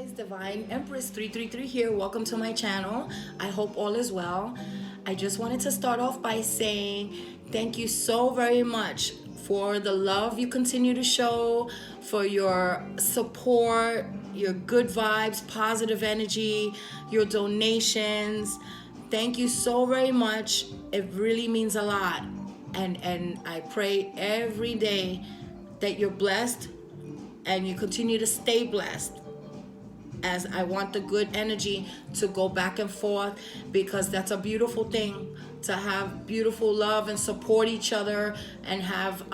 guys, Divine Empress 333 here. Welcome to my channel. I hope all is well. I just wanted to start off by saying thank you so very much for the love you continue to show, for your support, your good vibes, positive energy, your donations. Thank you so very much. It really means a lot. And I pray every day that you're blessed and you continue to stay blessed, as I want the good energy to go back and forth, because that's a beautiful thing, to have beautiful love and support each other and have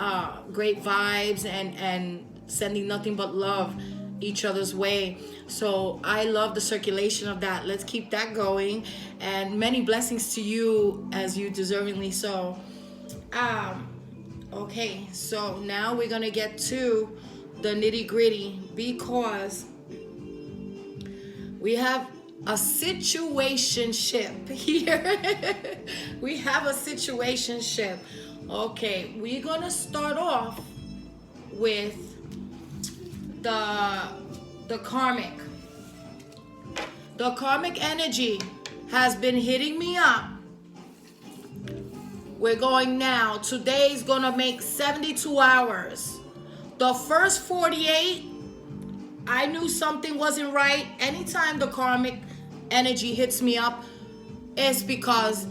great vibes and sending nothing but love each other's way. So I love the circulation of that. Let's keep that going, and many blessings to you as you deservingly so. Okay, so now we're gonna get to the nitty-gritty, because we have a situationship here. We have a situationship. Okay, we're gonna start off with the karmic. The karmic energy has been hitting me up. We're going now. Today's gonna make 72 hours. The first 48, I knew something wasn't right. Anytime the karmic energy hits me up, it's because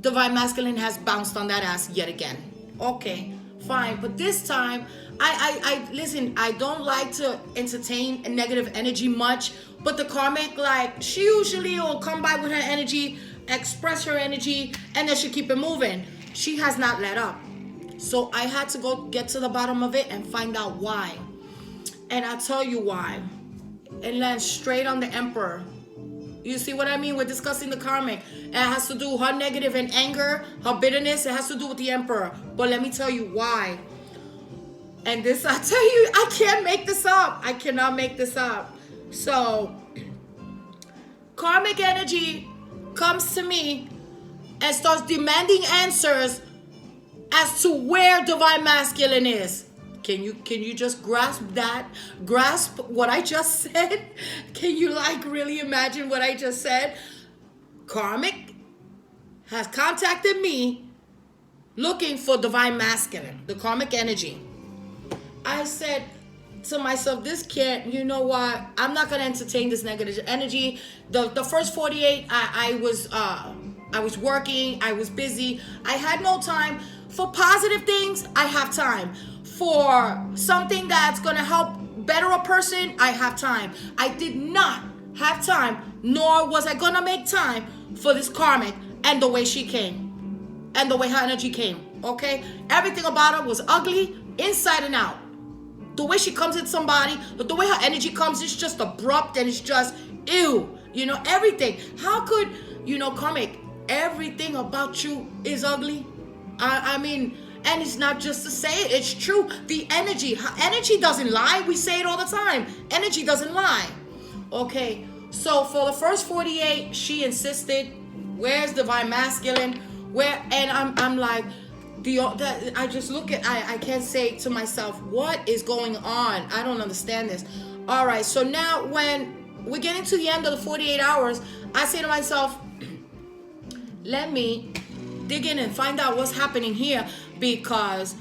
Divine Masculine has bounced on that ass yet again. Okay, fine. But this time, I listen, I don't like to entertain a negative energy much, but the karmic, like, she usually will come by with her energy, express her energy, and then she keep it moving. She has not let up. So I had to go get to the bottom of it and find out why. And I'll tell you why. It lands straight on the Emperor. You see what I mean? We're discussing the karmic. It has to do her negative and anger, her bitterness. It has to do with the Emperor. But let me tell you why. And this, I tell you, I can't make this up. I cannot make this up. So, karmic energy comes to me and starts demanding answers as to where Divine Masculine is. Can you just grasp that? Grasp what I just said? Can you like really imagine what I just said? Karmic has contacted me looking for Divine Masculine, the karmic energy. I said to myself, this can't, you know what? I'm not gonna entertain this negative energy. The first 48, I was working, I was busy. I had no time. For positive things, I have time. For something that's gonna help better a person, I have time. I did not have time, nor was I gonna make time for this karmic and the way she came and the way her energy came. Okay, everything about her was ugly inside and out. The way she comes at somebody, the way her energy comes, it's just abrupt and it's just ew. You know, everything. How could, karmic, everything about you is ugly? I mean, and it's not just to say it, it's true. The energy doesn't lie. We say it all the time. Energy doesn't lie. Okay, so for the first 48, she insisted, where's Divine Masculine? Where? And I'm like, I just look at, I can't say to myself, what is going on? I don't understand this. All right, so now when we're getting to the end of the 48 hours, I say to myself, let me dig in and find out what's happening here, because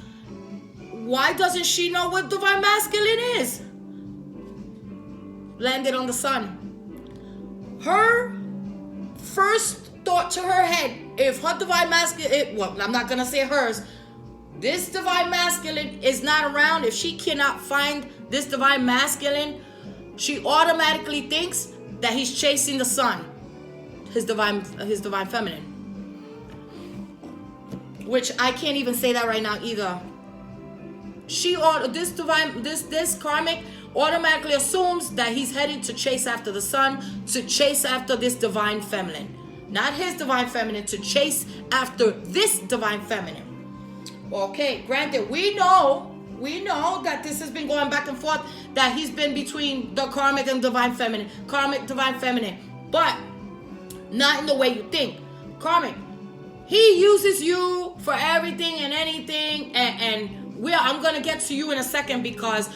why doesn't she know what Divine Masculine is? Landed on the Sun. Her first thought to her head, if her Divine Masculine, well, I'm not gonna say hers, this Divine Masculine is not around, if she cannot find this Divine Masculine, she automatically thinks that he's chasing the Sun, his divine feminine. Which I can't even say that right now either. This karmic automatically assumes that he's headed to chase after the Sun, to chase after this divine feminine. Not his divine feminine, to chase after this divine feminine. Okay, granted, we know that this has been going back and forth, that he's been between the karmic and divine feminine, karmic, divine feminine, but not in the way you think. Karmic, he uses you for everything and anything, and I'm gonna get to you in a second, because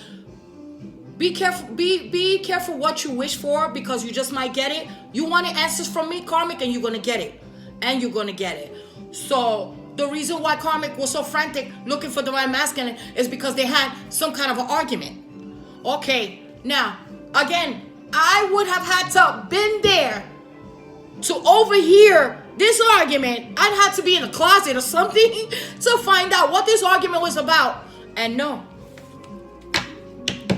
Be careful. Be careful what you wish for, because you just might get it. You wanted answers from me, Karmic, and you're gonna get it, and you're gonna get it. So the reason why Karmic was so frantic looking for Divine Masculine is because they had some kind of an argument. Okay, now again, I would have had to been there to overhear this argument. I'd have to be in a closet or something to find out what this argument was about. And no,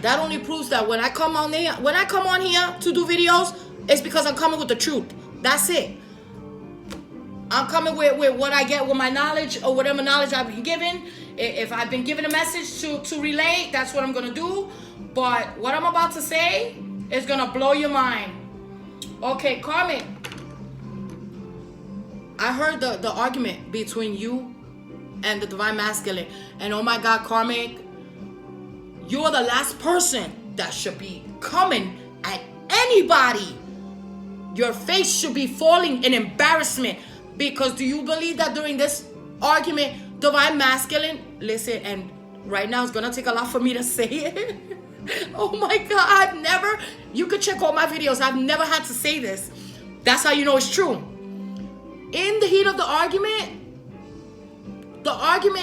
that only proves that when I come on here to do videos, it's because I'm coming with the truth. That's it. I'm coming with what I get with my knowledge, or whatever knowledge I've been given. If I've been given a message to relay, that's what I'm gonna do. But what I'm about to say is gonna blow your mind. Okay, Karmic, I heard the argument between you and the Divine Masculine, and oh my God, Karmic, you're the last person that should be coming at anybody. Your face should be falling in embarrassment, because do you believe that during this argument, Divine Masculine, listen, and right now it's gonna take a lot for me to say it. Oh my God, you could check all my videos, I've never had to say this. That's how you know it's true. In the heat of the argument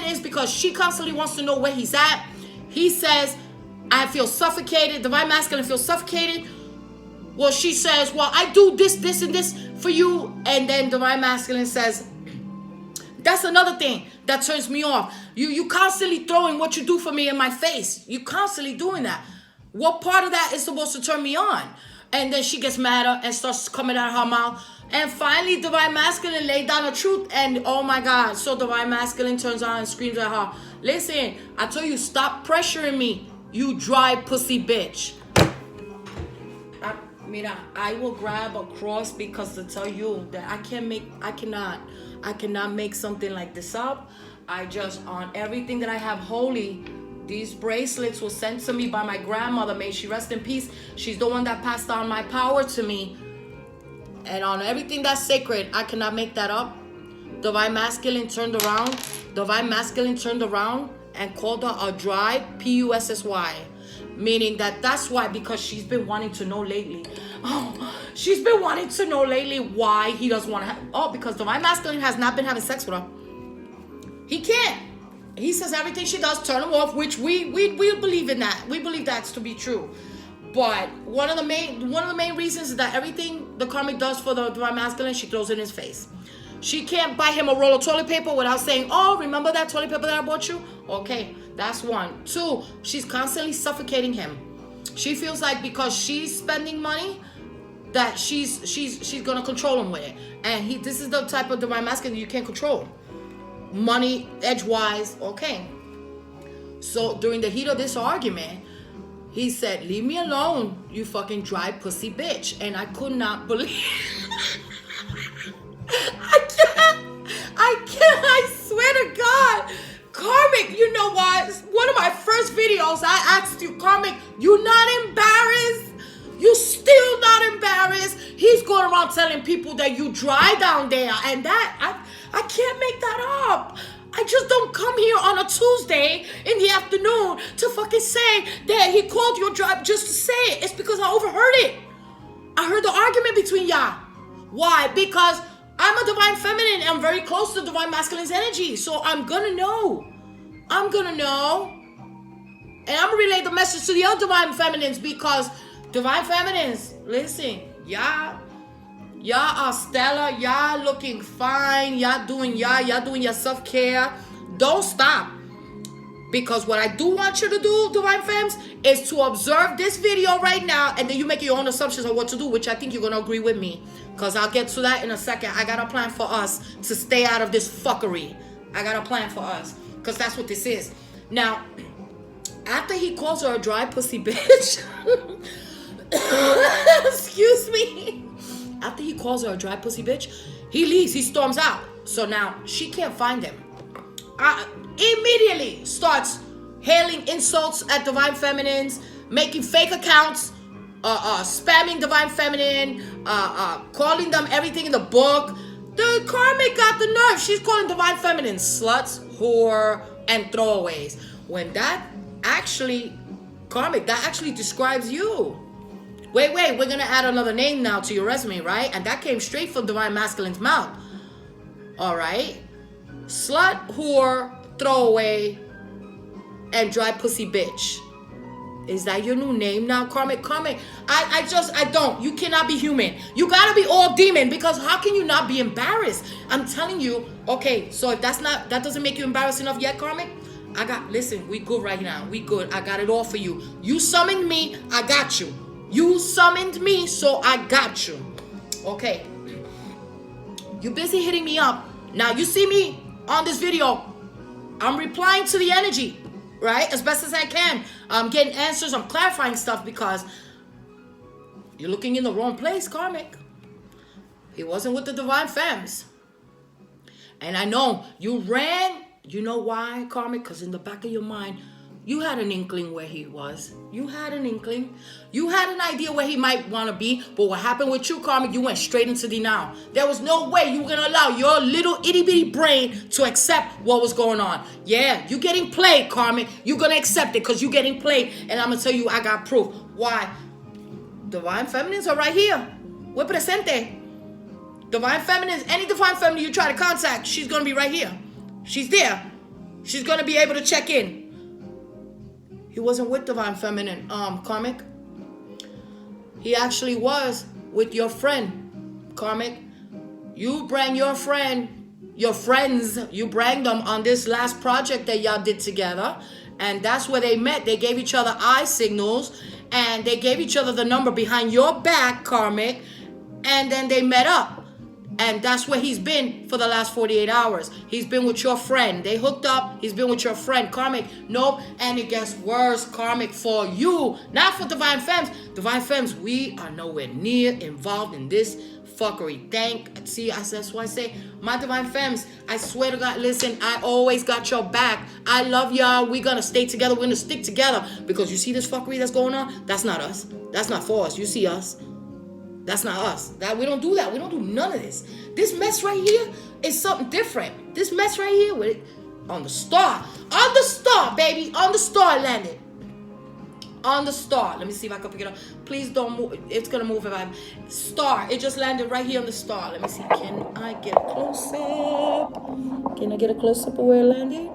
is because she constantly wants to know where he's at. He says, I feel suffocated. Divine Masculine feels suffocated. Well, she says, well, I do this, this, and this for you. And then Divine Masculine says, that's another thing that turns me off. You constantly throwing what you do for me in my face. You constantly doing that. What part of that is supposed to turn me on? And then she gets madder and starts coming out of her mouth. And finally, Divine Masculine laid down the truth. And oh my God. So Divine Masculine turns on and screams at her, listen, I told you, stop pressuring me, you dry pussy bitch. I will grab a cross, because to tell you that I cannot make something like this up. I just, on everything that I have holy, these bracelets were sent to me by my grandmother. May she rest in peace. She's the one that passed on my power to me. And on everything that's sacred, I cannot make that up. Divine Masculine turned around. Divine Masculine turned around and called her a dry Pussy. Meaning that's why, because she's been wanting to know lately. She's been wanting to know lately why he doesn't want to have. Because Divine Masculine has not been having sex with her. He can't. He says everything she does turn him off, which we believe in that. We believe that's to be true. But one of the main reasons is that everything the Karmic does for the Divine Masculine, she throws in his face. She can't buy him a roll of toilet paper without saying, oh, remember that toilet paper that I bought you? Okay, that's one. Two, she's constantly suffocating him. She feels like because she's spending money, that she's gonna control him with it. And this is the type of Divine Masculine you can't control. Money, edgewise, okay. So during the heat of this argument, he said, leave me alone, you fucking dry pussy bitch. And I could not believe. I swear to God. Karmic, you know what? One of my first videos, I asked you, Karmic, you not embarrassed? You still not embarrassed? He's going around telling people that you dry down there. And that, I can't make that up. I just don't come here on a Tuesday in the afternoon to fucking say that he called you a dry just to say it. It's because I overheard it. I heard the argument between y'all. Why? Because I'm a Divine Feminine and I'm very close to Divine Masculine's energy. So I'm gonna know. I'm gonna know. And I'm gonna relay the message to the other Divine Feminines, because Divine Feminines, listen, y'all are stellar. Y'all looking fine. Y'all doing your self-care. Don't stop. Because what I do want you to do, Divine Femmes, is to observe this video right now, and then you make your own assumptions on what to do, which I think you're going to agree with me. Because I'll get to that in a second. I got a plan for us to stay out of this fuckery. I got a plan for us. Because that's what this is. Now, after he calls her a dry pussy bitch, excuse me. After he calls her a dry pussy bitch, he leaves. He storms out. So now she can't find him. Immediately starts hailing insults at Divine Feminines, making fake accounts, spamming Divine Feminine, calling them everything in the book. The Karmic got the nerve. She's calling Divine Feminine sluts, whore, and throwaways. When that actually Karmic, that actually describes you. Wait, we're going to add another name now to your resume, right? And that came straight from Divine Masculine's mouth. All right? Slut, whore, throwaway, and dry pussy bitch. Is that your new name now, Karmic? Karmic, I don't. You cannot be human. You gotta be all demon, because how can you not be embarrassed? I'm telling you, okay, so if that doesn't make you embarrassed enough yet, Karmic, listen, we good right now. We good. I got it all for you. You summoned me, I got you. You summoned me, so I got you. Okay. You busy hitting me up. Now you see me on this video. I'm replying to the energy, right? As best as I can. I'm getting answers. I'm clarifying stuff because you're looking in the wrong place, Karmic. He wasn't with the Divine Femmes. And I know you ran. You know why, Karmic? Because in the back of your mind, you had an inkling where he was. You had an inkling. You had an idea where he might want to be. But what happened with you, Karmic, you went straight into denial. There was no way you were going to allow your little itty-bitty brain to accept what was going on. Yeah, you getting played, Karmic. You're going to accept it because you're getting played. And I'm going to tell you, I got proof. Why? Divine Feminines are right here. We're presente. Divine Feminines, any Divine Feminine you try to contact, she's going to be right here. She's there. She's going to be able to check in. He wasn't with Divine Feminine, Karmic. He actually was with your friend, Karmic. You bring your friend, your friends, you bring them on this last project that y'all did together. And that's where they met. They gave each other eye signals. And they gave each other the number behind your back, Karmic. And then they met up. And that's where he's been for the last 48 hours. He's been with your friend. They hooked up. He's been with your friend, Karmic. Nope. And it gets worse, Karmic, for you. Not for Divine Femmes. Divine Femmes, we are nowhere near involved in this fuckery. That's why I say, my Divine Femmes, I swear to God, listen, I always got your back. I love y'all. We're going to stay together. We're going to stick together. Because you see this fuckery that's going on? That's not us. That's not for us. You see us. That's not us. We don't do that. We don't do none of this. This mess right here is something different. This mess right here with it on the star. On the star, baby. On the star landed. On the star. Let me see if I can pick it up. Please don't move. It's going to move if I... Star. It just landed right here on the star. Let me see. Can I get a close-up? Can I get a close-up of where it landed?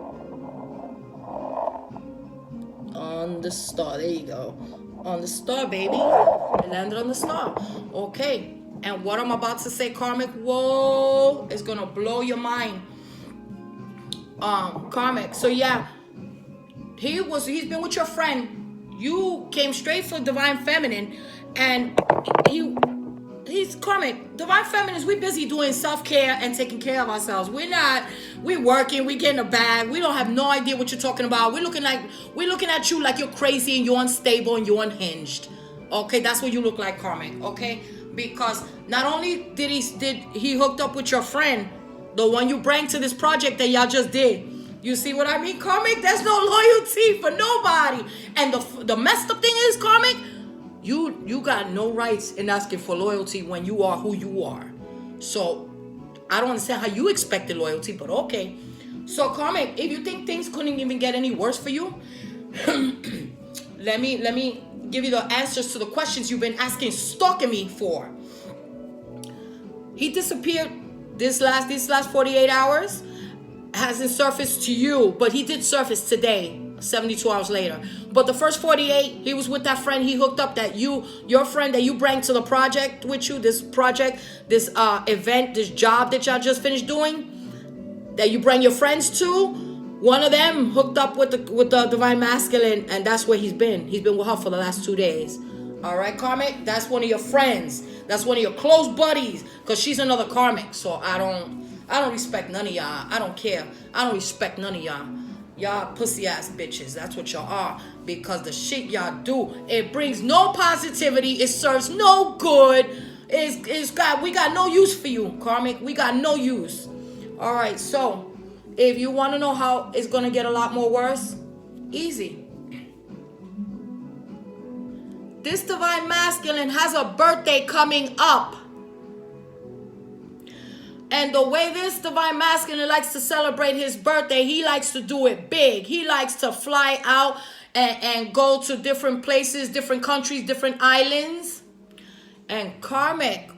On the star. There you go. On the star, baby. It landed on the star. Okay. And what I'm about to say, Karmic, whoa, is gonna blow your mind. Karmic. So yeah, he's been with your friend. You came straight for Divine Feminine, and he's Karmic. Divine Feminines, we busy doing self-care and taking care of ourselves. We're working, we getting a bag. We don't have no idea what you're talking about. We're looking at you like you're crazy and you're unstable and you're unhinged. Okay, that's what you look like, Karmic. Okay, because not only did he hooked up with your friend, the one you bring to this project that y'all just did. You see what I mean, Karmic? There's no loyalty for nobody. And the messed up thing is, Karmic, you got no rights in asking for loyalty when you are who you are. So I don't understand how you expected loyalty, but okay. So Karmic, if you think things couldn't even get any worse for you, let me give you the answers to the questions you've been asking, stalking me for. He disappeared these last 48 hours. Hasn't surfaced to you, but he did surface today, 72 hours later. But the first 48, he was with that friend he hooked up, your friend that you bring to the project with you, this project, this event, this job that y'all just finished doing, that you bring your friends to. One of them hooked up with the Divine Masculine, and that's where he's been. He's been with her for the last 2 days. All right, Karmic? That's one of your friends. That's one of your close buddies, because she's another Karmic. So I don't respect none of y'all. I don't care. I don't respect none of y'all. Y'all pussy ass bitches. That's what y'all are. Because the shit y'all do, it brings no positivity. It serves no good. We got no use for you, Karmic. We got no use. All right, so if you want to know how it's going to get a lot more worse, easy. This Divine Masculine has a birthday coming up. And the way this Divine Masculine likes to celebrate his birthday, he likes to do it big. He likes to fly out and go to different places, different countries, different islands. And Karmic,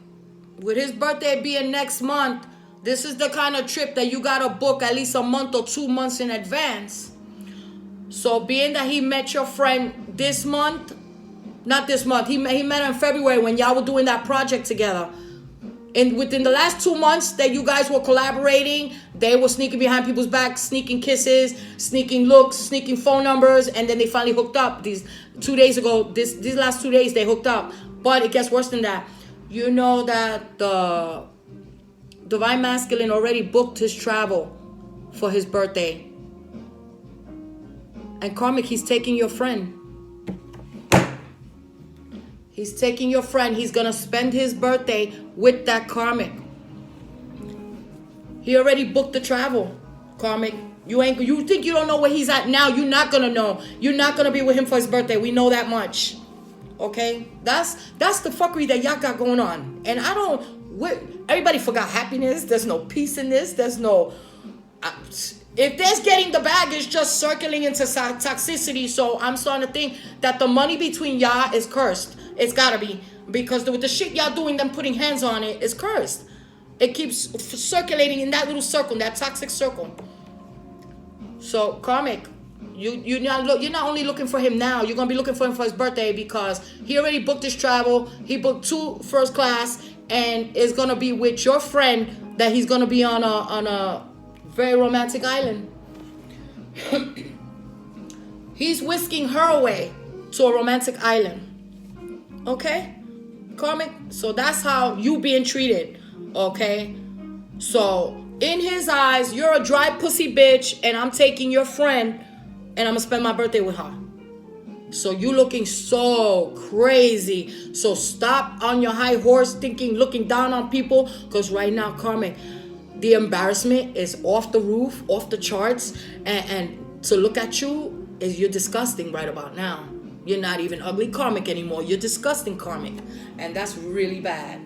with his birthday being next month, this is the kind of trip that you gotta book at least a month or 2 months in advance. So being that he met your friend this month, not this month, he met in February when y'all were doing that project together. And within the last 2 months that you guys were collaborating, they were sneaking behind people's backs, sneaking kisses, sneaking looks, sneaking phone numbers, and then they finally hooked up. These 2 days ago, these last 2 days, they hooked up. But it gets worse than that. You know that the Divine Masculine already booked his travel for his birthday. And Karmic, he's taking your friend. He's taking your friend. He's going to spend his birthday with that Karmic. He already booked the travel, Karmic. You think you don't know where he's at now? You're not going to know. You're not going to be with him for his birthday. We know that much. Okay? That's the fuckery that y'all got going on. And everybody forgot happiness. There's no peace in this. There's no... if there's getting the bag, it's just circling into toxicity. So I'm starting to think that the money between y'all is cursed. It's gotta be. Because with the shit y'all doing, them putting hands on it, is cursed. It keeps circulating in that little circle, that toxic circle. So, Karmic, you're not only looking for him now, you're gonna be looking for him for his birthday, because he already booked his travel. He booked 2 first class, and is gonna be with your friend that he's gonna be on a very romantic island. He's whisking her away to a romantic island. Okay, Karmic? So that's how you being treated. Okay? So in his eyes, you're a dry pussy bitch, and I'm taking your friend and I'm gonna spend my birthday with her. So you looking so crazy. So stop on your high horse looking down on people, because right now, Karmic, the embarrassment is off the roof, off the charts, and to look at you you're disgusting right about now. You're not even ugly Karmic anymore. You're disgusting Karmic, and that's really bad.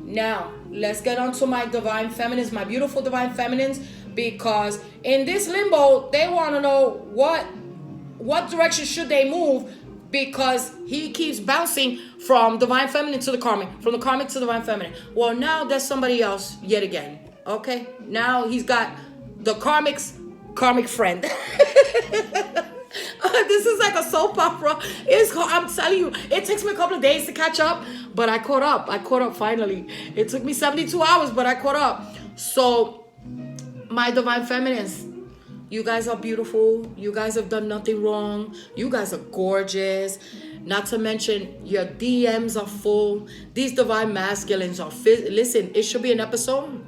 Now, let's get on to my divine feminines, my beautiful divine feminines, because in this limbo, they want to know what direction should they move, because he keeps bouncing from divine feminine to the Karmic, from the Karmic to divine feminine. Well, now there's somebody else yet again. Okay? Now he's got the Karmic's Karmic friend. This is like a soap opera. I'm telling you, it takes me a couple of days to catch up, but I caught up. I caught up finally. It took me 72 hours, but I caught up. So, my divine feminines, you guys are beautiful. You guys have done nothing wrong. You guys are gorgeous. Not to mention, your DMs are full. These divine masculines are... Listen, it should be an episode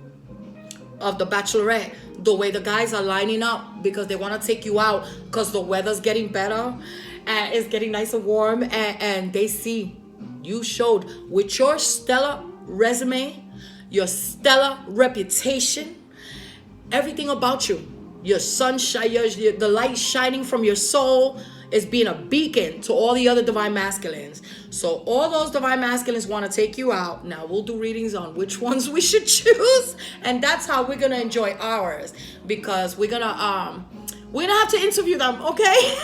of The Bachelorette. The way the guys are lining up because they want to take you out because the weather's getting better and it's getting nice and warm. And they see you showed with your stellar resume, your stellar reputation, everything about you. Your sunshine, the light shining from your soul is being a beacon to all the other divine masculines. So all those divine masculines want to take you out. Now we'll do readings on which ones we should choose, and that's how we're gonna enjoy ours, because we're gonna have to interview them, okay?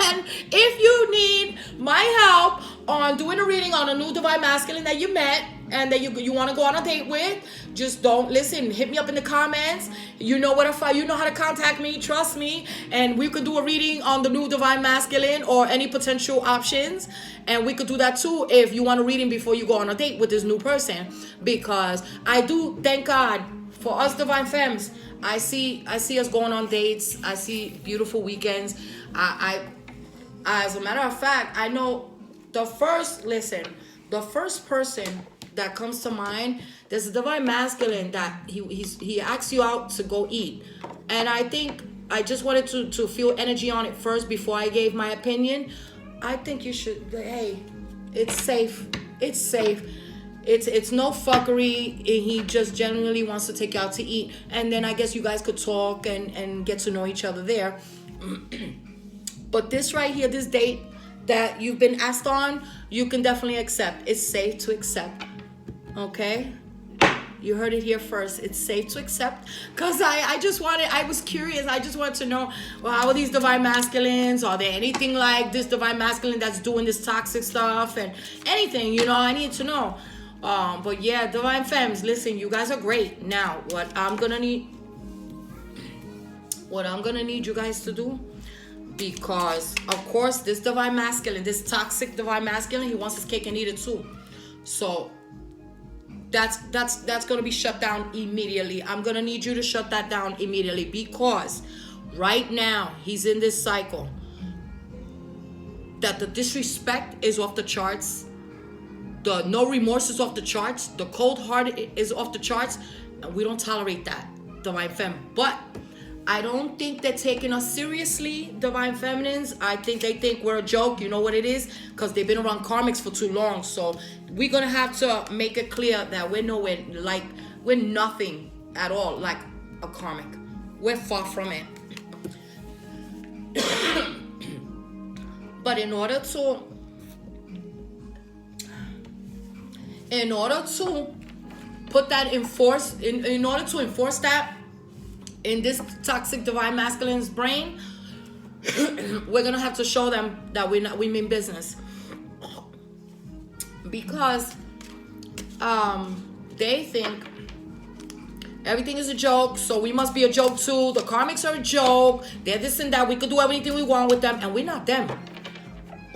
And if you need my help on doing a reading on a new divine masculine that you met and that you want to go on a date with, just don't listen. Hit me up in the comments. You know you know how to contact me. Trust me, and we could do a reading on the new divine masculine or any potential options. And we could do that too if you want a reading before you go on a date with this new person. Because I do thank God for us divine femmes. I see us going on dates. I see beautiful weekends. I as a matter of fact, I know the first person that comes to mind, there's a divine masculine that he asks you out to go eat. And I think I just wanted to feel energy on it first before I gave my opinion. I think you should, hey, it's safe. It's safe. It's no fuckery. He just genuinely wants to take you out to eat. And then I guess you guys could talk and get to know each other there. But this right here, this date that you've been asked on, you can definitely accept. It's safe to accept. Okay? You heard it here first. It's safe to accept. Because I was curious. I just wanted to know, well, how are these divine masculines? Are there anything like this divine masculine that's doing this toxic stuff and anything, I need to know. But yeah, divine femmes, listen, you guys are great. Now, what I'm gonna need you guys to do, because of course this divine masculine, this toxic divine masculine, he wants his cake and eat it too. So that's gonna be shut down immediately. I'm gonna need you to shut that down immediately, because right now he's in this cycle that the disrespect is off the charts, the no remorse is off the charts, the cold heart is off the charts, and we don't tolerate that, divine femme. But I don't think they're taking us seriously, divine feminines. I think they think we're a joke. You know what it is? Because they've been around karmics for too long. So we're going to have to make it clear that we're nowhere, like, we're nothing at all like a karmic. We're far from it. But in order to put that in force, in order to enforce that in this toxic divine masculine's brain, we're gonna have to show them that we mean business, because they think everything is a joke, so we must be a joke too. The karmics are a joke. They're this and that. We could do anything we want with them, and we're not them.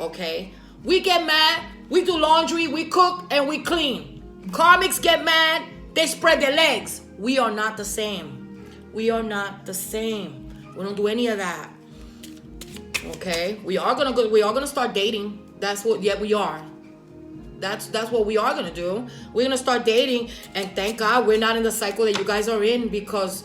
Okay, we get mad, we do laundry, we cook, and we clean. Karmics get mad, they spread their legs. We are not the same. We are not the same. We don't do any of that. Okay, we are gonna start dating. That's what. Yeah, we are. That's what we are gonna do. We're gonna start dating, and thank God we're not in the cycle that you guys are in, because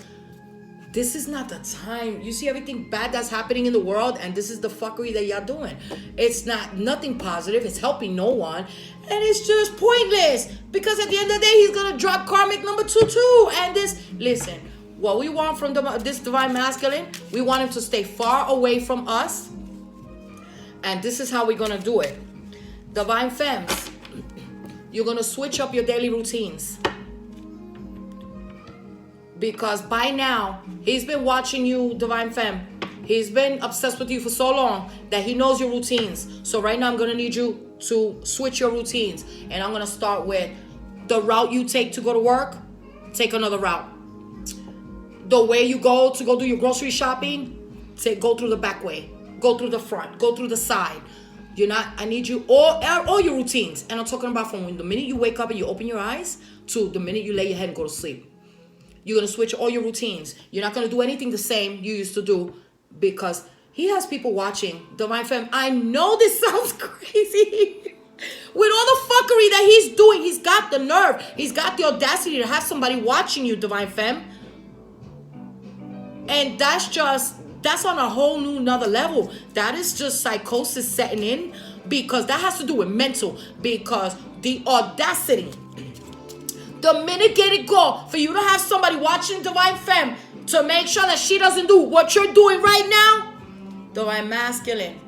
this is not the time. You see everything bad that's happening in the world, and this is the fuckery that y'all doing. It's nothing positive. It's helping no one, and it's just pointless, because at the end of the day, he's gonna drop karmic number 2 too. And listen, what we want from this divine masculine, we want him to stay far away from us, and this is how we're gonna do it. Divine femmes, you're gonna switch up your daily routines, because by now he's been watching you, divine femme. He's been obsessed with you for so long that he knows your routines. So right now I'm gonna need you to switch your routines, and I'm gonna start with the route you take to go to work. Take another route. The way you go to do your grocery shopping, go through the back way, go through the front, go through the side. I need you all your routines, and I'm talking about from the minute you wake up and you open your eyes to the minute you lay your head and go to sleep. You're gonna switch all your routines. You're not gonna do anything the same you used to do, because he has people watching. Divine femme, I know this sounds crazy. With all the fuckery that he's doing, he's got the nerve, he's got the audacity to have somebody watching you, divine femme. And that's on a whole new another level. That is just psychosis setting in, because that has to do with mental, because the audacity, the minute get it go for you to have somebody watching divine femme to make sure that she doesn't do what you're doing right now, divine masculine,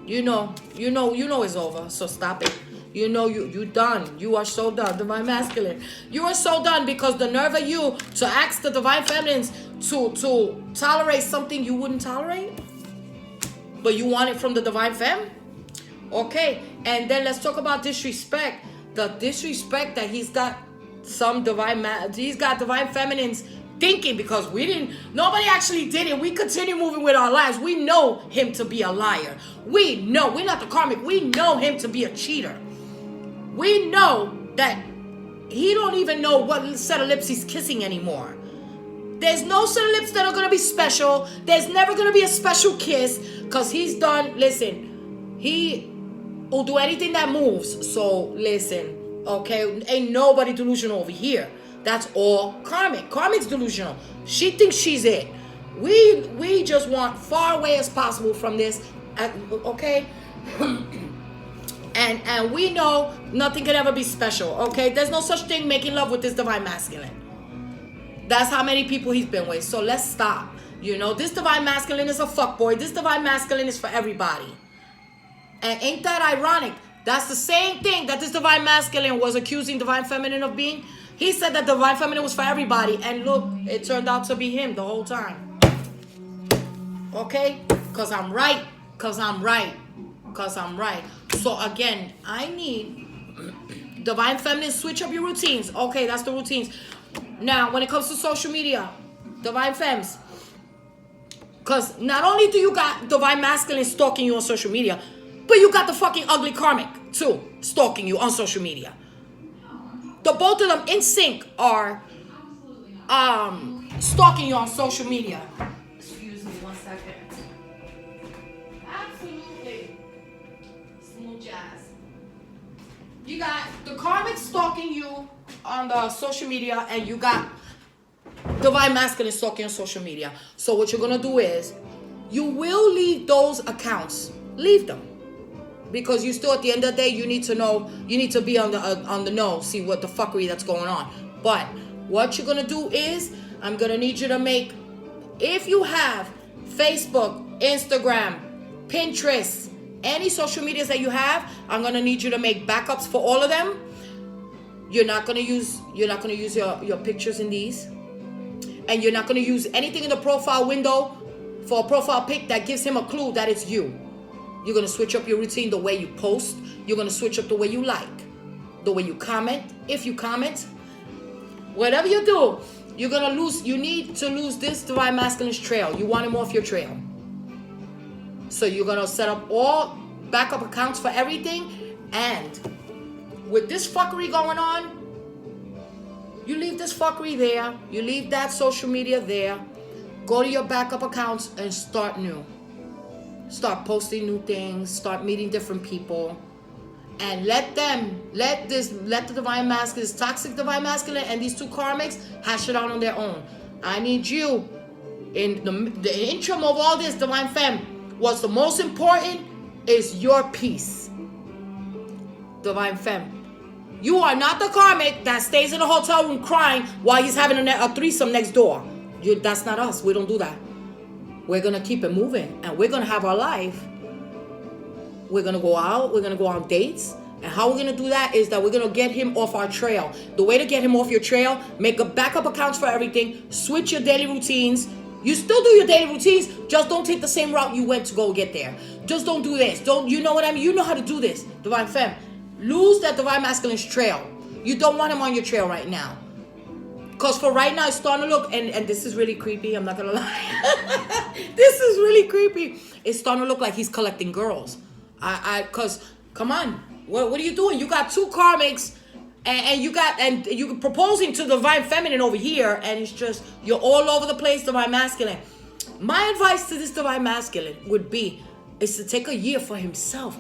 you know it's over. So stop it. You done. You are so done, divine masculine. You are so done, because the nerve of you to ask the divine feminines to tolerate something you wouldn't tolerate, but you want it from the divine femme. Okay, and then let's talk about disrespect. The disrespect that he's got he's got divine feminines thinking, because nobody actually did it. We continue moving with our lives. We know him to be a liar. We're not the karmic. We know him to be a cheater. We know that he don't even know what set of lips he's kissing anymore. There's no set of lips that are going to be special. There's never going to be a special kiss, because he's done. Listen, he will do anything that moves. So listen, okay? Ain't nobody delusional over here. That's all karmic. Karmic's delusional. She thinks she's it. We just want far away as possible from this, okay? And we know nothing can ever be special, okay? There's no such thing making love with this divine masculine. That's how many people he's been with. So let's stop. This divine masculine is a fuckboy. This divine masculine is for everybody. And ain't that ironic? That's the same thing that this divine masculine was accusing divine feminine of being. He said that divine feminine was for everybody, and look, it turned out to be him the whole time. Okay? Because I'm right. Because I'm right. Because I'm right. So again, I need divine feminine, switch up your routines. Okay, that's the routines. Now, when it comes to social media, divine femmes, because not only do you got divine masculine stalking you on social media, but you got the fucking ugly karmic too stalking you on social media. The both of them in sync are stalking you on social media. Excuse me 1 second. Absolutely. Smooth jazz. You got the karmic stalking you on the social media, and you got divine masculine stalking on social media. So what you're gonna do is you will leave those accounts. Leave them. Because you still, at the end of the day, you need to know, you need to be on the know, see what the fuckery that's going on. But what you're going to do is, I'm going to need you to make, if you have Facebook, Instagram, Pinterest, any social medias that you have, I'm going to need you to make backups for all of them. You're not going to use your pictures in these. And you're not going to use anything in the profile window for a profile pic that gives him a clue that it's you. You're going to switch up your routine, the way you post. You're going to switch up the way you like, the way you comment. If you comment, whatever you do, you're going to lose. You need to lose this divine masculine's trail. You want him off your trail. So you're going to set up all backup accounts for everything. And with this fuckery going on, you leave this fuckery there. You leave that social media there. Go to your backup accounts and start new. Start posting new things, start meeting different people, and let the divine masculine, this toxic divine masculine, and these two karmics hash it out on their own. I need you in the interim of all this, divine femme. What's the most important is your peace, divine femme. You are not the karmic that stays in a hotel room crying while he's having a threesome next door. That's not us. We don't do that. We're going to keep it moving, and we're going to have our life. We're going to go out. We're going to go on dates. And how we're going to do that is that we're going to get him off our trail. The way to get him off your trail, make a backup accounts for everything. Switch your daily routines. You still do your daily routines. Just don't take the same route you went to go get there. Just don't do this. You know what I mean? You know how to do this, divine femme. Lose that divine masculine's trail. You don't want him on your trail right now. Because for right now, it's starting to look, and this is really creepy, I'm not going to lie. This is really creepy. It's starting to look like he's collecting girls. Because, come on, what are you doing? You got two karmics, and you're proposing to the divine feminine over here, and it's just, you're all over the place, divine masculine. My advice to this divine masculine would be, is to take a year for himself,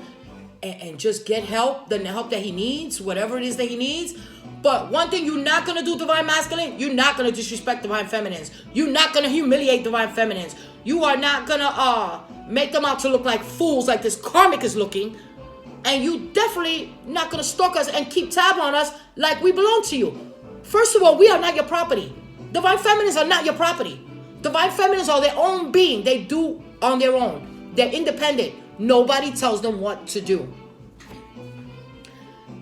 and just get help, the help that he needs, whatever it is that he needs. But one thing you're not going to do, divine masculine, you're not going to disrespect divine feminines. You're not going to humiliate divine feminines. You are not going to make them out to look like fools like this karmic is looking. And you definitely not going to stalk us and keep tab on us like we belong to you. First of all, we are not your property. Divine feminines are not your property. Divine feminines are their own being. They do on their own. They're independent. Nobody tells them what to do.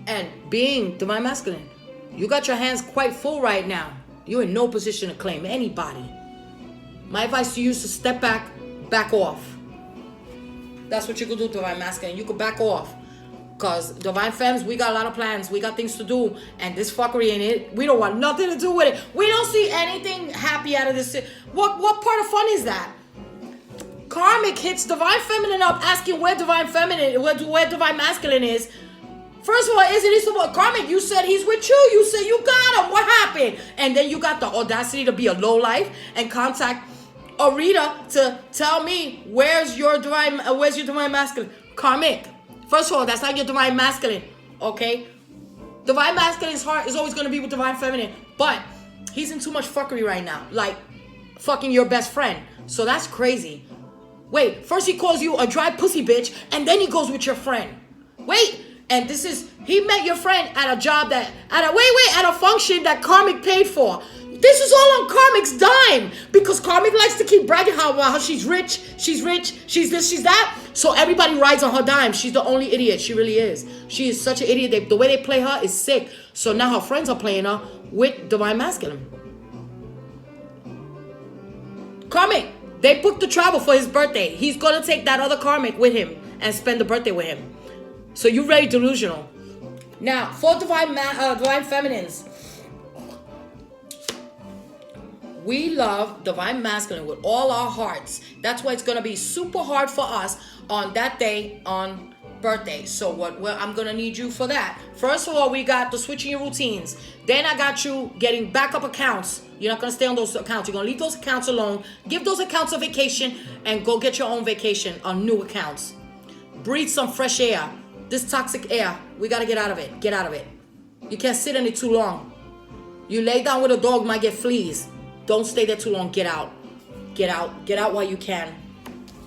And being divine masculine, you got your hands quite full right now. You're in no position to claim anybody. My advice to you is to step back off. That's what you could do, divine masculine. You could back off. Because divine femmes, we got a lot of plans. We got things to do. And this fuckery in it, we don't want nothing to do with it. We don't see anything happy out of this. What part of fun is that? Karmic hits divine feminine up asking where divine feminine, where divine masculine is. First of all, isn't he supposed karmic? You said he's with you. You said you got him. What happened? And then you got the audacity to be a lowlife and contact Arita to tell me where's your divine masculine. Karmic. First of all, that's not your divine masculine. Okay? Divine masculine's heart is always going to be with divine feminine. But he's in too much fuckery right now. Like fucking your best friend. So that's crazy. Wait, first he calls you a dry pussy bitch, and then he goes with your friend. Wait. And he met your friend at a job at a function that karmic paid for. This is all on Karmic's dime because Karmic likes to keep bragging how she's rich, she's this, she's that. So everybody rides on her dime. She's the only idiot. She really is. She is such an idiot. The way they play her is sick. So now her friends are playing her with Divine Masculine. Karmic, they booked the travel for his birthday. He's going to take that other Karmic with him and spend the birthday with him. So you're very delusional. Now, for Divine Feminines, we love Divine Masculine with all our hearts. That's why it's going to be super hard for us on that day on birthday. So I'm going to need you for that. First of all, we got the switching your routines. Then I got you getting backup accounts. You're not going to stay on those accounts. You're going to leave those accounts alone. Give those accounts a vacation and go get your own vacation on new accounts. Breathe some fresh air. This toxic air, we got to get out of it. Get out of it. You can't sit in it too long. You lay down with a dog, might get fleas. Don't stay there too long. Get out. Get out. Get out while you can.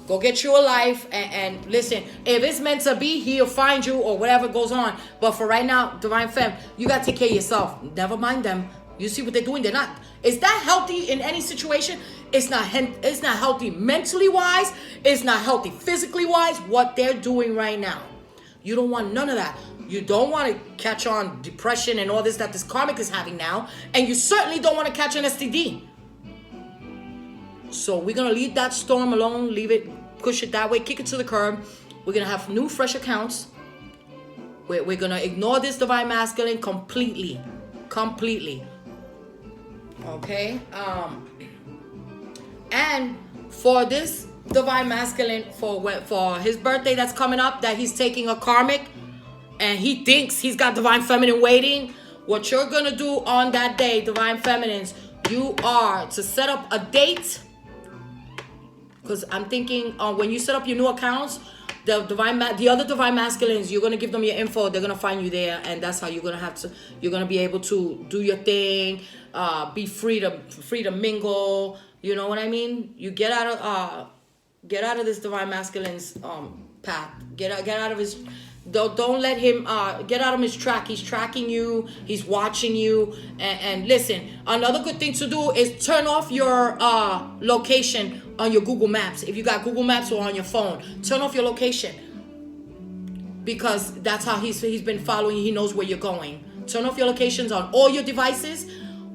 Go get you a life and listen. If it's meant to be, he'll find you or whatever goes on. But for right now, Divine Femme, you got to take care of yourself. Never mind them. You see what they're doing. They're not. Is that healthy in any situation? It's not healthy mentally wise. It's not healthy physically wise. What they're doing right now. You don't want none of that. You don't want to catch on depression and all this that this Karmic is having now. And you certainly don't want to catch an STD. So we're going to leave that storm alone. Leave it, push it that way, kick it to the curb. We're going to have new, fresh accounts. We're going to ignore this Divine Masculine completely. Completely. Okay? And for this Divine Masculine, for his birthday that's coming up, that he's taking a Karmic, and he thinks he's got Divine Feminine waiting. What you're going to do on that day, Divine Feminines, you are to set up a date. Because I'm thinking when you set up your new accounts, the other Divine Masculines, you're going to give them your info. They're going to find you there. And that's how you're going to be able to do your thing, be free to mingle. You know what I mean? You get out of this Divine Masculine's path. Get out of his. Don't let him get out of his track. He's tracking you. He's watching you. And listen, another good thing to do is turn off your location on your Google Maps. If you got Google Maps or on your phone, turn off your location. Because that's how he's been following you. He knows where you're going. Turn off your locations on all your devices.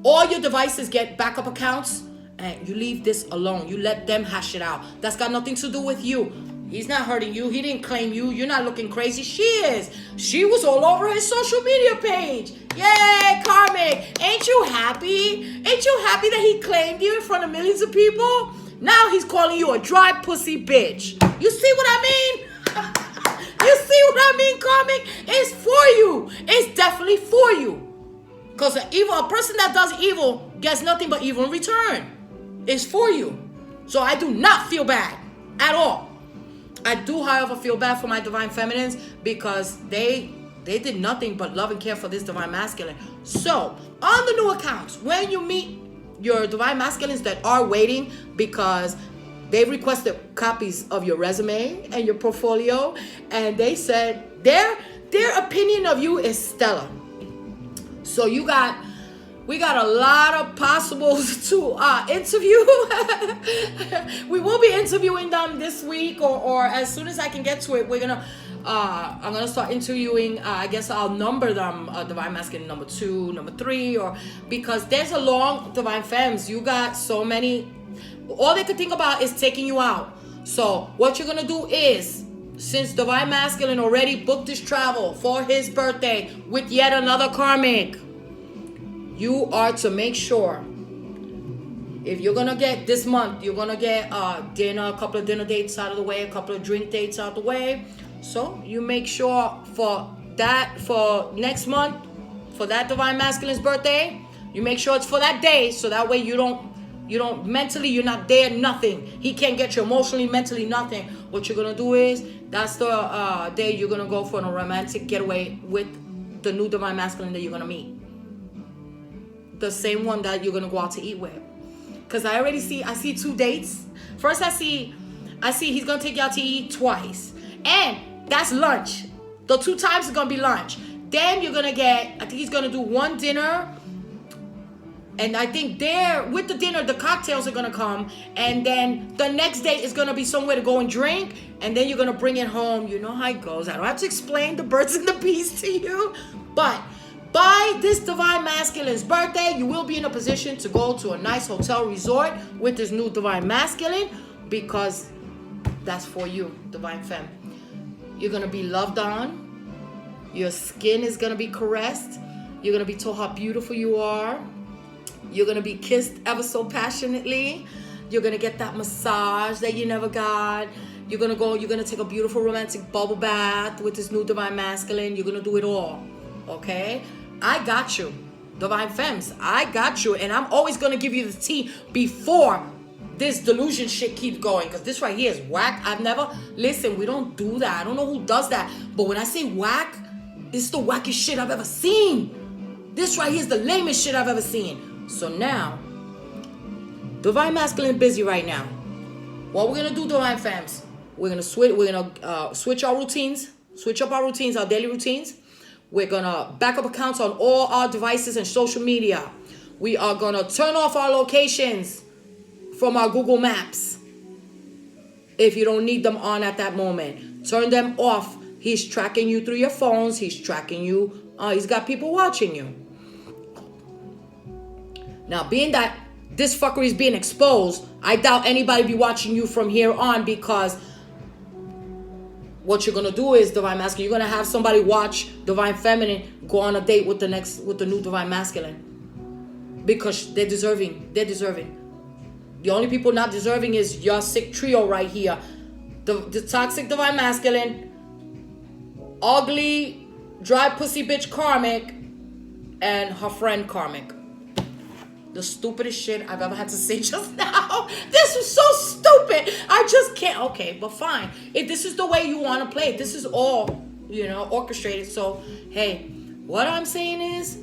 All your devices get backup accounts. And you leave this alone. You let them hash it out. That's got nothing to do with you. He's not hurting you. He didn't claim you. You're not looking crazy. She is. She was all over his social media page. Yay, Karmic. Ain't you happy? Ain't you happy that he claimed you in front of millions of people? Now he's calling you a dry pussy bitch. You see what I mean? You see what I mean, Karmic? It's for you. It's definitely for you. Because a person that does evil gets nothing but evil in return. It's for you. So I do not feel bad at all. I do, however, feel bad for my Divine Feminines because they did nothing but love and care for this Divine Masculine. So, on the new accounts, when you meet your Divine Masculines that are waiting because they've requested copies of your resume and your portfolio, and they said their opinion of you is stellar. So we got a lot of possibles to interview. We will be interviewing them this week or as soon as I can get to it. I'm gonna start interviewing. I guess I'll number them Divine Masculine number 2, number 3, or because there's a long Divine Femmes. You got so many. All they could think about is taking you out. So what you're gonna do is, since Divine Masculine already booked this travel for his birthday with yet another Karmic, you are to make sure, if you're gonna get this month, you're gonna get dinner, a couple of dinner dates out of the way, a couple of drink dates out of the way. So you make sure for next month, for that Divine Masculine's birthday, you make sure it's for that day, so that way you don't mentally, you're not there, nothing. He can't get you emotionally, mentally, nothing. What you're gonna do is, that's the day you're gonna go for a romantic getaway with the new Divine Masculine that you're gonna meet. The same one that you're gonna go out to eat with. Because I see 2 dates. First I see he's gonna take you out to eat twice. And that's lunch. The 2 times is gonna be lunch. Then you're gonna get, I think he's gonna do 1 dinner And I think there, with the dinner, the cocktails are going to come. And then the next day is going to be somewhere to go and drink. And then you're going to bring it home. You know how it goes. I don't have to explain the birds and the bees to you. But by this Divine Masculine's birthday, you will be in a position to go to a nice hotel resort with this new Divine Masculine. Because that's for you, Divine Femme. You're going to be loved on. Your skin is going to be caressed. You're going to be told how beautiful you are. You're going to be kissed ever so passionately. You're going to get that massage that you never got. You're going to take a beautiful romantic bubble bath with this new Divine Masculine. You're going to do it all. Okay? I got you. Divine Femmes, I got you. And I'm always going to give you the tea before this delusion shit keeps going. Because this right here is whack. Listen, we don't do that. I don't know who does that. But when I say whack, it's the wackest shit I've ever seen. This right here is the lamest shit I've ever seen. So now, Divine Masculine busy right now. What we're gonna do, Divine Femmes? We're gonna switch our routines, switch up our routines, our daily routines. We're gonna back up accounts on all our devices and social media. We are gonna turn off our locations from our Google Maps. If you don't need them on at that moment, turn them off. He's tracking you through your phones. He's tracking you. He's got people watching you. Now, being that this fuckery is being exposed, I doubt anybody be watching you from here on, because what you're gonna do is, Divine Masculine, you're gonna have somebody watch Divine Feminine go on a date with the new Divine Masculine, because they're deserving. They're deserving. The only people not deserving is your sick trio right here: the toxic Divine Masculine, ugly, dry pussy bitch Karmic, and her friend Karmic. The stupidest shit I've ever had to say just now. This was so stupid. I just can't. Okay, but fine. If this is the way you want to play it, this is all, orchestrated. So, hey, what I'm saying is,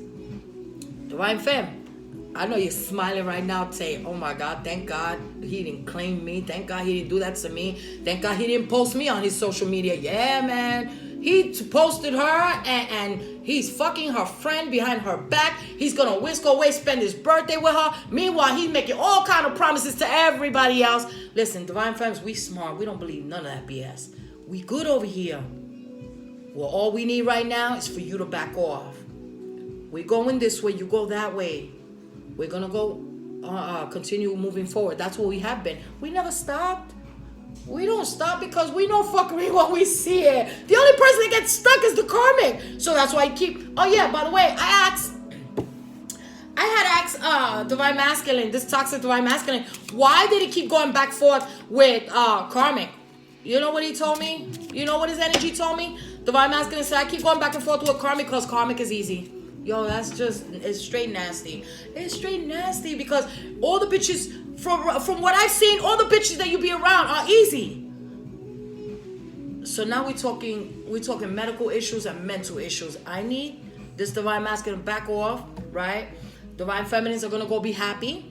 Divine Femme, I know you're smiling right now saying, oh my God, thank God he didn't claim me. Thank God he didn't do that to me. Thank God he didn't post me on his social media. Yeah, man. He posted her and he's fucking her friend behind her back. He's gonna whisk away, spend his birthday with her. Meanwhile, he's making all kind of promises to everybody else. Listen, Divine Femmes, we smart. We don't believe none of that BS. We good over here. Well, all we need right now is for you to back off. We're going this way, you go that way. We're gonna go continue moving forward. That's what we have been. We never stopped. We don't stop because we know fuckery when we see it. The only person that gets stuck is the Karmic. So that's why I keep... Oh yeah, by the way, I had asked Divine Masculine, this toxic Divine Masculine, why did he keep going back and forth with Karmic? You know what he told me? You know what his energy told me? Divine Masculine said, I keep going back and forth with Karmic because Karmic is easy. Yo, it's straight nasty. It's straight nasty because all the bitches... From what I've seen, all the bitches that you be around are easy. So now we're talking medical issues and mental issues. I need this Divine Masculine back off, right? Divine Feminines are gonna go be happy,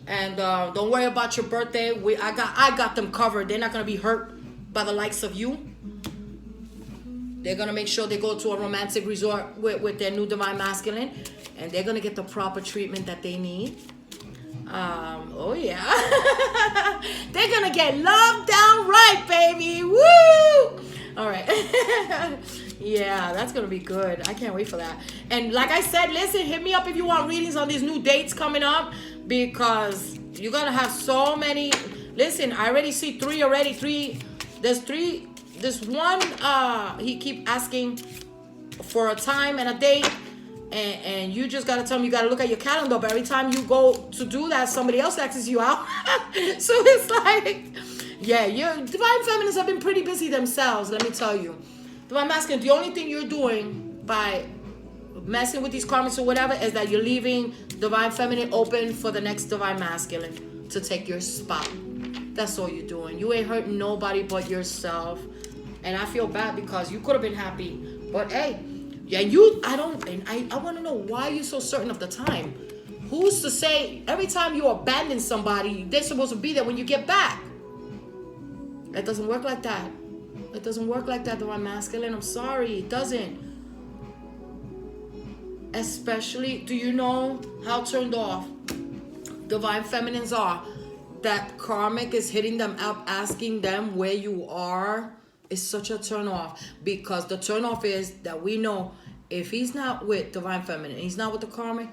and don't worry about your birthday. I got them covered. They're not gonna be hurt by the likes of you. They're gonna make sure they go to a romantic resort with their new Divine Masculine, and they're gonna get the proper treatment that they need. Oh yeah. They're gonna get loved down right, baby. Woo! All right. Yeah, that's gonna be good. I can't wait for that. And like I said, listen, hit me up if you want readings on these new dates coming up, because you're gonna have so many. Listen, I already see three already. There's three. This one, he keep asking for a time and a date. And you just gotta tell him, you gotta look at your calendar. But every time you go to do that, somebody else asks you out. So it's like, yeah, your Divine Feminines have been pretty busy themselves, let me tell you. Divine Masculine, the only thing you're doing by messing with these karmics or whatever is that you're leaving Divine Feminine open for the next Divine Masculine to take your spot. That's all you're doing. You ain't hurting nobody but yourself. And I feel bad because you could have been happy. But hey, yeah, I want to know why you're so certain of the time. Who's to say every time you abandon somebody, they're supposed to be there when you get back? It doesn't work like that. It doesn't work like that, Divine Masculine. I'm sorry, it doesn't. Especially, do you know how turned off divine feminines are? That karmic is hitting them up, asking them where you are. Is such a turn off, because the turn off is that we know if he's not with divine feminine, he's not with the karmic,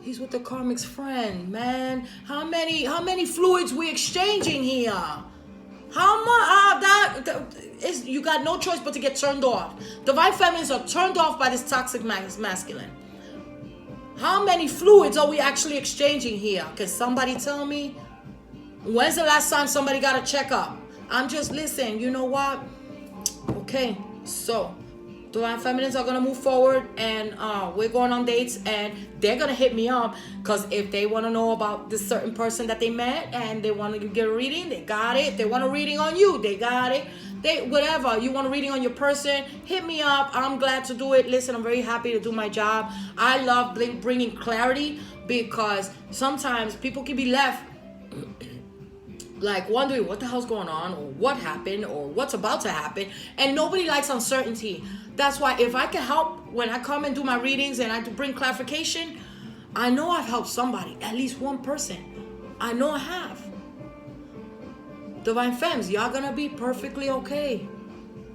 he's with the karmic's friend, man. How many fluids we exchanging here? How much that is, you got no choice but to get turned off. Divine feminines are turned off by this toxic masculine. How many fluids are we actually exchanging here? Can somebody tell me? When's the last time somebody got a checkup? I'm just, listen, you know what? Okay, so divine feminines are gonna move forward, and we're going on dates, and they're gonna hit me up, because if they want to know about this certain person that they met and they want to get a reading, they got it. If they want a reading on you, they got it. They, whatever you want a reading on your person, hit me up. I'm glad to do it. Listen, I'm very happy to do my job. I love bringing clarity, because sometimes people can be left like wondering what the hell's going on, or what happened, or what's about to happen, and nobody likes uncertainty. That's why if I can help when I come and do my readings and I bring clarification, I know I've helped somebody, at least one person. I know I have. Divine Femmes, y'all gonna be perfectly okay.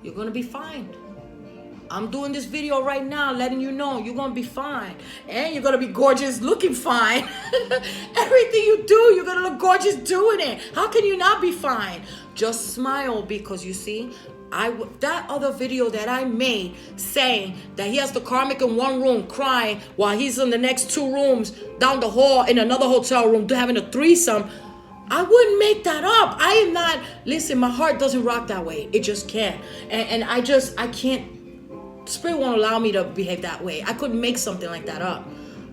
You're gonna be fine. I'm doing this video right now letting you know you're gonna be fine, and you're gonna be gorgeous looking fine. Everything you do, you're gonna look gorgeous doing it. How can you not be fine? Just smile, because you see, that other video that I made saying that he has the karmic in one room crying while he's in the next 2 rooms down the hall in another hotel room having a threesome, I wouldn't make that up. I am not, listen, my heart doesn't rock that way. It just can't. And I can't. Spirit won't allow me to behave that way. I couldn't make something like that up.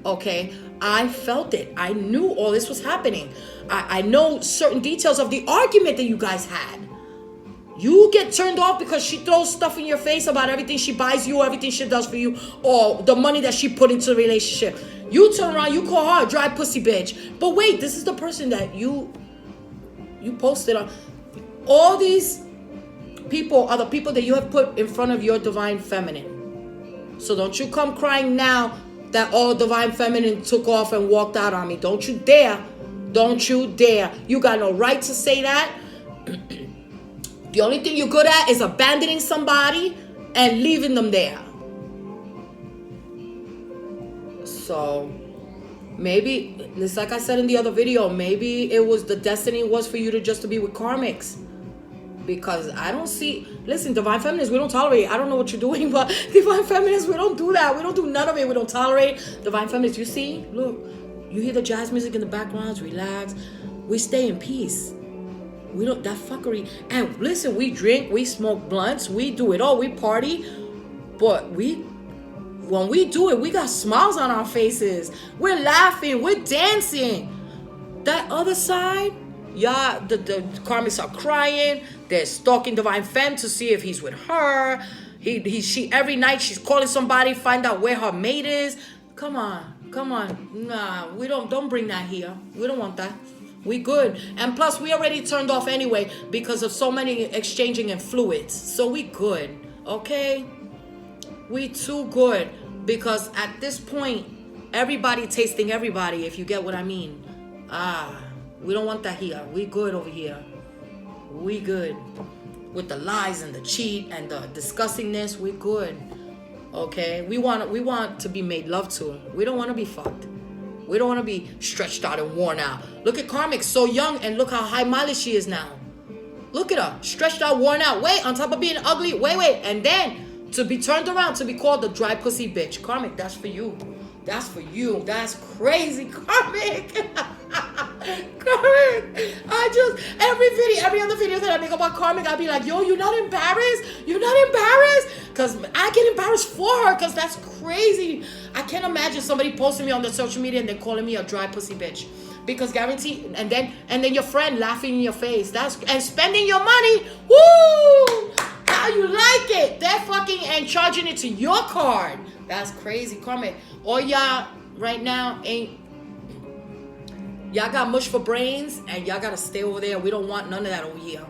Okay? I felt it. I knew all this was happening. I know certain details of the argument that you guys had. You get turned off because she throws stuff in your face about everything she buys you, everything she does for you, or the money that she put into the relationship. You turn around, you call her a dry pussy bitch. But wait, this is the person that you posted on. All these people are the people that you have put in front of your divine feminine. So don't you come crying now that all divine feminine took off and walked out on me. Don't you dare. Don't you dare. You got no right to say that. The only thing you're good at is abandoning somebody and leaving them there. So maybe, it's like I said in the other video, maybe it was the destiny was for you to be with karmics. Because I don't see, listen, divine feminists, we don't tolerate. I don't know what you're doing, but divine feminists, we don't do that. We don't do none of it. We don't tolerate. Divine feminists, you see, look, you hear the jazz music in the background, relax. We stay in peace. We don't, that fuckery. And listen, we drink, we smoke blunts, we do it all, we party. But when we do it, we got smiles on our faces. We're laughing, we're dancing. That other side, yeah, the karmics are crying. They're stalking Divine Femme to see if he's with her. She every night she's calling somebody, find out where her mate is. Come on. Nah, we don't bring that here. We don't want that. We good. And plus, we already turned off anyway because of so many exchanging in fluids. So we good, okay? We too good, because at this point, everybody tasting everybody, if you get what I mean. We don't want that here. We good over here. We good. With the lies and the cheat and the disgustingness, we good. Okay? We want to be made love to. We don't want to be fucked. We don't want to be stretched out and worn out. Look at Karmic, so young, and look how high mileage she is now. Look at her, stretched out, worn out. Wait, on top of being ugly, wait. And then to be turned around to be called the dry pussy bitch. Karmic, that's for you. That's for you. That's crazy, Karmic. Karmic. Every other video that I make about Karmic, I'll be like, yo, you're not embarrassed? You're not embarrassed? Because I get embarrassed for her, because that's crazy. I can't imagine somebody posting me on the social media and then calling me a dry pussy bitch. Because guarantee, and then your friend laughing in your face. And spending your money. Woo! How you like it? They're fucking and charging it to your card. That's crazy, Karmic. All y'all right now y'all got mush for brains, and y'all gotta stay over there. We don't want none of that over here.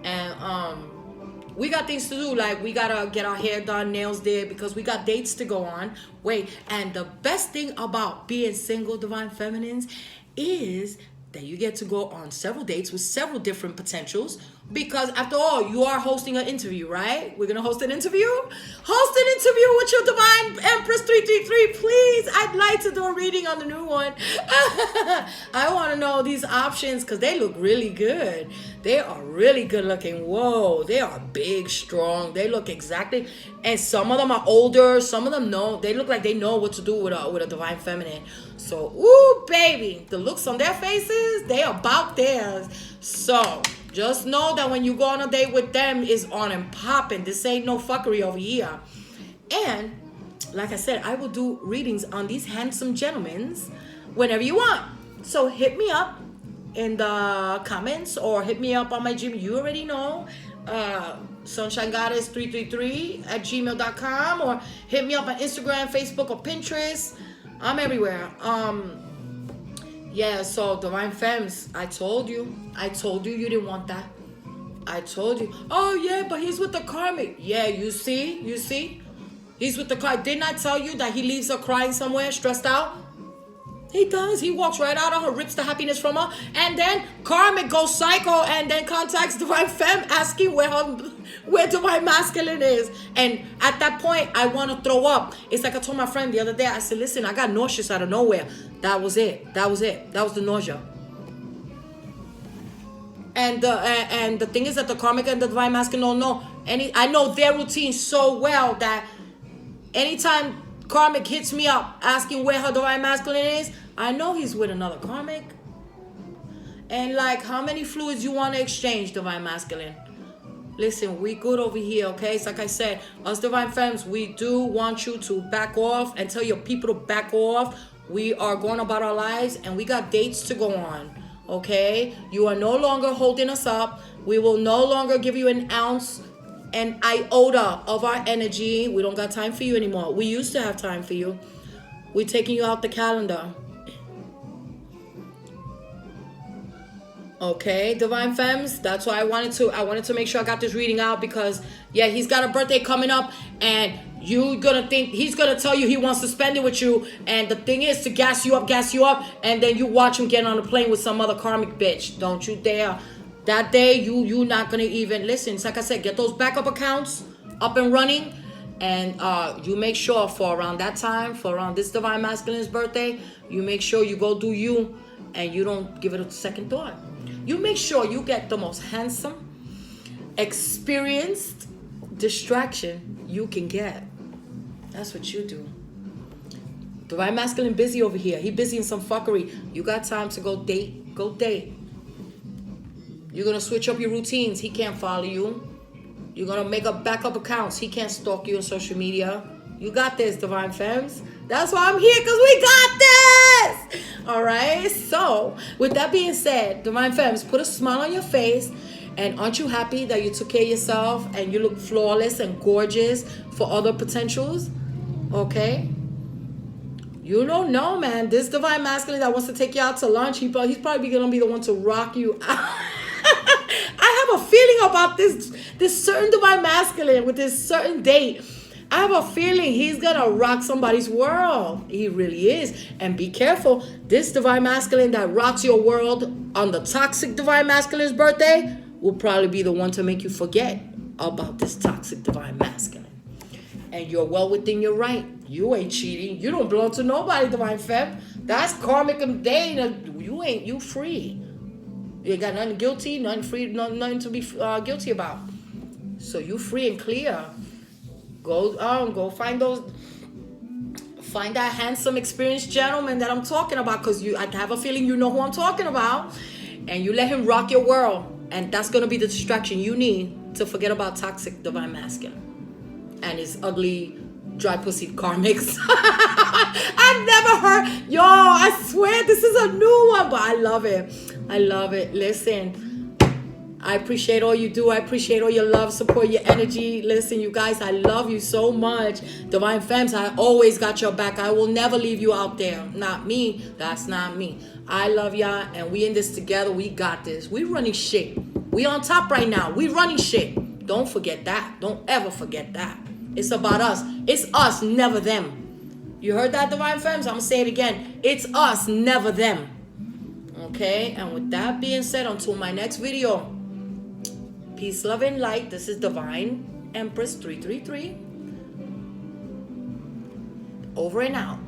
And we got things to do. Like, we gotta get our hair done, nails did, because we got dates to go on. Wait, and the best thing about being single, Divine Feminines, is that you get to go on several dates with several different potentials, because after all, you are hosting an interview, right? We're gonna host an interview. Host an interview with your Divine Empress 333, please. I'd like to do a reading on the new one. I want to know these options because they look really good. They are really good looking. Whoa, they are big, strong. They look exactly, and some of them are older. Some of them know. They look like they know what to do with a Divine Feminine. So, ooh, baby, the looks on their faces, they about theirs. So, just know that when you go on a date with them, it's on and popping. This ain't no fuckery over here. And, like I said, I will do readings on these handsome gentlemen whenever you want. So, hit me up in the comments or hit me up on my Gmail. You already know. Sunshine Goddess 333 at gmail.com, or hit me up on Instagram, Facebook, or Pinterest. I'm everywhere. Yeah, so Divine Femmes, I told you you didn't want that. I told you. Oh yeah, but he's with the karmic. Yeah, you see? He's with the karmic. Didn't I tell you that he leaves her crying somewhere, stressed out? He does. He walks right out of her, rips the happiness from her, and then karmic goes psycho and then contacts Divine Femme asking where Divine Masculine is. And at that point, I want to throw up. It's like I told my friend the other day, I said, listen, I got nauseous out of nowhere. That was it. That was the nausea. And the thing is that the karmic and the Divine Masculine don't know I know their routine so well that anytime karmic hits me up asking where her Divine Masculine is, I know he's with another karmic. And like, how many fluids you want to exchange, Divine Masculine? Listen, we good over here, okay? It's like I said, us Divine Femmes, we do want you to back off and tell your people to back off. We are going about our lives and we got dates to go on, okay? You are no longer holding us up. We will no longer give you an ounce, an iota of our energy. We don't got time for you anymore. We used to have time for you. We're taking you out the calendar. Okay, Divine Femmes, that's why I wanted to make sure I got this reading out, because yeah, he's got a birthday coming up and you're gonna think he's gonna tell you he wants to spend it with you, and the thing is to gas you up, and then you watch him get on a plane with some other karmic bitch. Don't you dare. That day you not gonna even listen. It's like I said, get those backup accounts up and running, and you make sure for around that time, for around this Divine Masculine's birthday, you make sure you go do you and you don't give it a second thought. You make sure you get the most handsome, experienced distraction you can get. That's what you do. Divine Masculine busy over here. He busy in some fuckery. You got time to go date. Go date. You're going to switch up your routines. He can't follow you. You're going to make up backup accounts. He can't stalk you on social media. You got this, Divine Femmes. That's why I'm here, because we got this. All right. So with that being said, Divine Femmes, put a smile on your face. And aren't you happy that you took care of yourself and you look flawless and gorgeous for other potentials? Okay. You don't know, man. This Divine Masculine that wants to take you out to lunch, he's probably going to be the one to rock you out. I have a feeling about this certain Divine Masculine with this certain date. I have a feeling he's gonna rock somebody's world. He really is. And be careful, this Divine Masculine that rocks your world on the toxic Divine Masculine's birthday will probably be the one to make you forget about this toxic Divine Masculine. And you're well within your right. You ain't cheating. You don't belong to nobody, Divine Femme. That's karmic and day. You free. You ain't got nothing guilty, nothing free, nothing to be guilty about. So you free and clear. Go find that handsome, experienced gentleman that I'm talking about, because I have a feeling you know who I'm talking about, and you let him rock your world, and that's gonna be the distraction you need to forget about toxic Divine Masculine and his ugly, dry pussy karmics. I've never heard, yo, I swear this is a new one, but I love it. Listen, I appreciate all you do. I appreciate all your love, support, your energy. Listen, you guys, I love you so much. Divine Femmes, I always got your back. I will never leave you out there. Not me. That's not me. I love y'all, and we in this together. We got this. We running shit. We on top right now. We running shit. Don't forget that. Don't ever forget that. It's about us. It's us, never them. You heard that, Divine Femmes? I'm going to say it again. It's us, never them. Okay? And with that being said, until my next video, peace, love, and light. This is Divine Empress 333. Over and out.